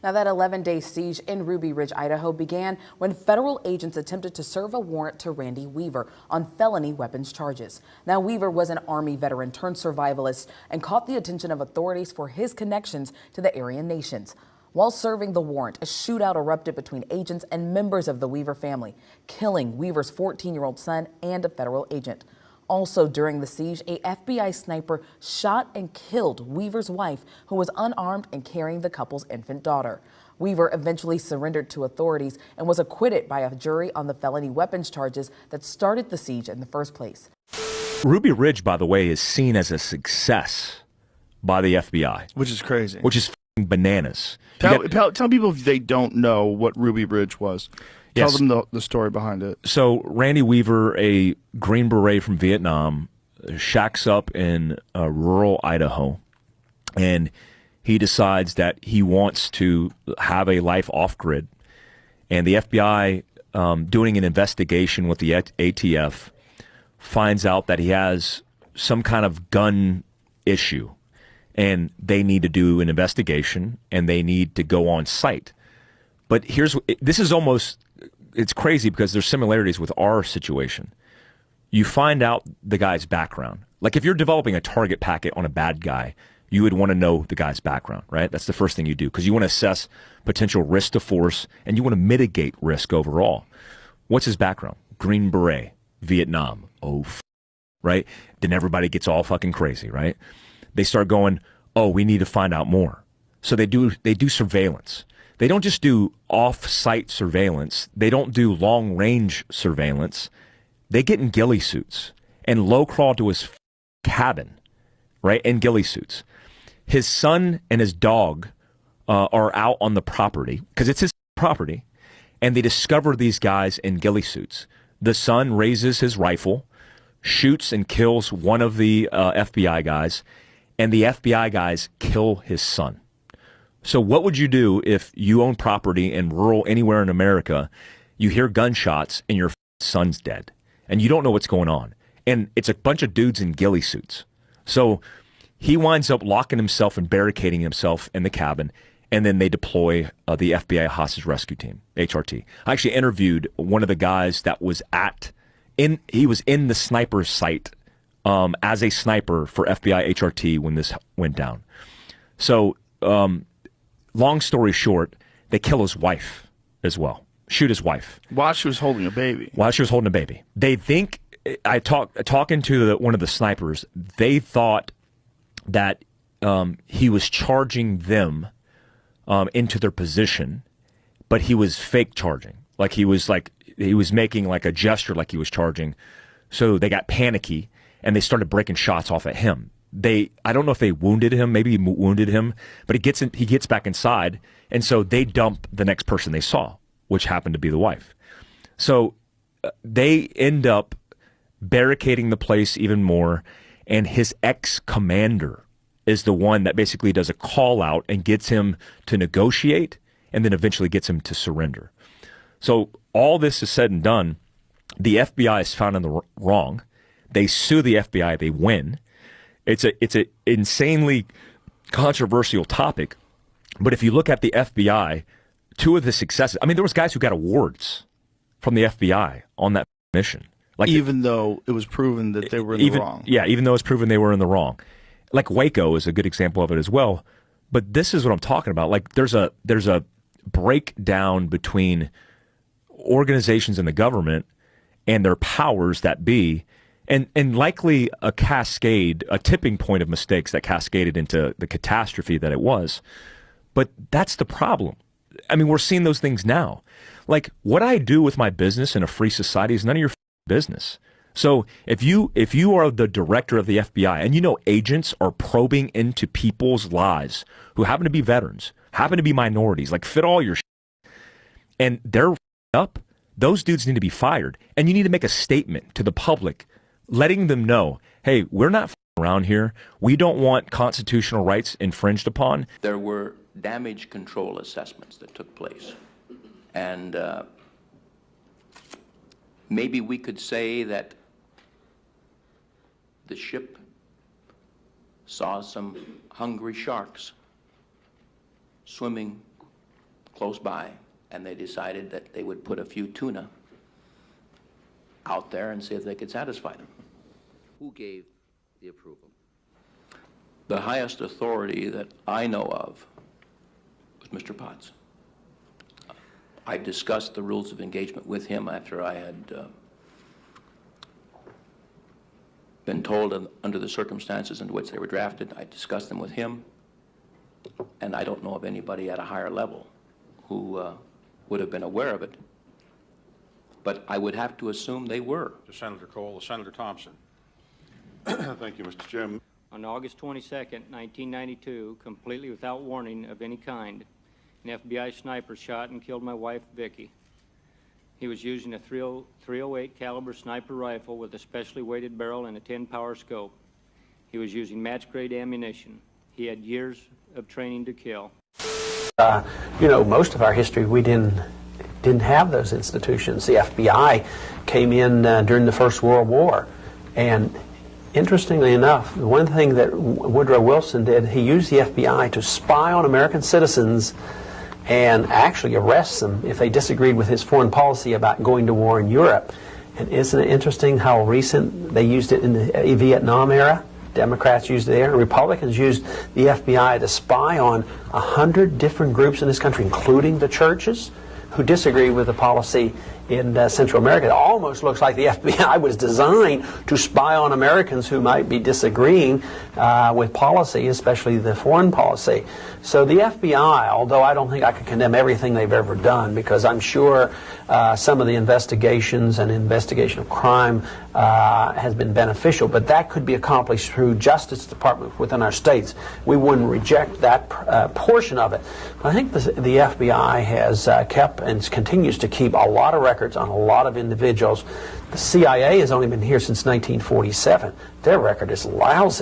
Now, that 11-day siege in Ruby Ridge, Idaho began when federal agents attempted to serve a warrant to Randy Weaver on felony weapons charges. Now, Weaver was an Army veteran turned survivalist and caught the attention of authorities for his connections to the Aryan nations. While serving the warrant, a shootout erupted between agents and members of the Weaver family, killing Weaver's 14-year-old son and a federal agent. Also during the siege, a FBI sniper shot and killed Weaver's wife, who was unarmed and carrying the couple's infant daughter. Weaver eventually surrendered to authorities and was acquitted by a jury on the felony weapons charges that started the siege in the first place. Ruby Ridge, by the way, is seen as a success by the FBI. Which is crazy. Which is bananas. Tell people if they don't know what Ruby Ridge was. Tell Yes. them the story behind it. So Randy Weaver, a Green Beret from Vietnam, shacks up in rural Idaho, and he decides that he wants to have a life off-grid. And the FBI, doing an investigation with the ATF, finds out that he has some kind of gun issue, and they need to do an investigation, and they need to go on site. But this is almost, it's crazy because there's similarities with our situation. You find out the guy's background. Like if you're developing a target packet on a bad guy, you would want to know the guy's background, right? That's the first thing you do because you want to assess potential risk to force and you want to mitigate risk overall. What's his background? Green Beret, Vietnam. Right? Then everybody gets all fucking crazy, right? They start going, oh, we need to find out more. So they do surveillance. They don't just do off-site surveillance. They don't do long-range surveillance. They get in ghillie suits and low crawl to his cabin, right, in ghillie suits. His son and his dog are out on the property because it's his property, and they discover these guys in ghillie suits. The son raises his rifle, shoots and kills one of the FBI guys, and the FBI guys kill his son. So what would you do if you own property in rural anywhere in America, you hear gunshots and your son's dead and you don't know what's going on? And it's a bunch of dudes in ghillie suits. So he winds up locking himself and barricading himself in the cabin, and then they deploy the FBI Hostage Rescue Team, HRT. I actually interviewed one of the guys that was he was in the sniper site as a sniper for FBI HRT when this went down. So, long story short, they kill his wife as well. Shoot his wife. While she was holding a baby. They think, talking to one of the snipers, they thought that he was charging them into their position, but he was fake charging. He was making like a gesture like he was charging. So they got panicky and they started breaking shots off at him. I don't know if they wounded him, maybe wounded him, but he gets back inside, and so they dump the next person they saw, which happened to be the wife. So they end up barricading the place even more, and his ex-commander is the one that basically does a call out and gets him to negotiate and then eventually gets him to surrender. So all this is said and done, the FBI is found in the wrong. They sue the FBI, they win. It's a insanely controversial topic, but if you look at the FBI, two of the successes, I mean, there was guys who got awards from the FBI on that mission. Even though it was proven that they were in the wrong. Yeah, even though it's proven they were in the wrong. Like Waco is a good example of it as well. But this is what I'm talking about. Like there's a breakdown between organizations in the government and their powers that be, and likely a tipping point of mistakes that cascaded into the catastrophe that it was. But that's the problem. I mean, we're seeing those things now. Like what I do with my business in a free society is none of your business. So if you are the director of the FBI and you know agents are probing into people's lives who happen to be veterans, happen to be minorities, like fit all your and they're up, those dudes need to be fired. And you need to make a statement to the public letting them know, hey, we're not around here. We don't want constitutional rights infringed upon. There were damage control assessments that took place. And maybe we could say that the ship saw some hungry sharks swimming close by, and they decided that they would put a few tuna out there and see if they could satisfy them. Who gave the approval? The highest authority that I know of was Mr. Potts. I discussed the rules of engagement with him after I had been told under the circumstances into which they were drafted. I discussed them with him, and I don't know of anybody at a higher level who would have been aware of it. But I would have to assume they were. To Senator Cole, Senator Thompson. Thank you, Mr. Chairman. On August 22nd, 1992, completely without warning of any kind, an FBI sniper shot and killed my wife, Vicki. He was using a .308 caliber sniper rifle with a specially weighted barrel and a 10-power scope. He was using match-grade ammunition. He had years of training to kill. You know, most of our history, we didn't have those institutions. The FBI came in during the First World War, and interestingly enough, one thing that Woodrow Wilson did, he used the FBI to spy on American citizens and actually arrest them if they disagreed with his foreign policy about going to war in Europe. And isn't it interesting how recent they used it in the Vietnam era? Democrats used it there, and Republicans used the FBI to spy on 100 different groups in this country, including the churches, who disagree with the policy in Central America. It almost looks like the FBI was designed to spy on Americans who might be disagreeing with policy, especially the foreign policy. So the FBI, although I don't think I can condemn everything they've ever done, because I'm sure some of the investigations and investigation of crime has been beneficial, but that could be accomplished through Justice Department within our states. We wouldn't reject that portion of it. I think the FBI has kept and continues to keep a lot of records on a lot of individuals. The CIA has only been here since 1947. Their record is lousy.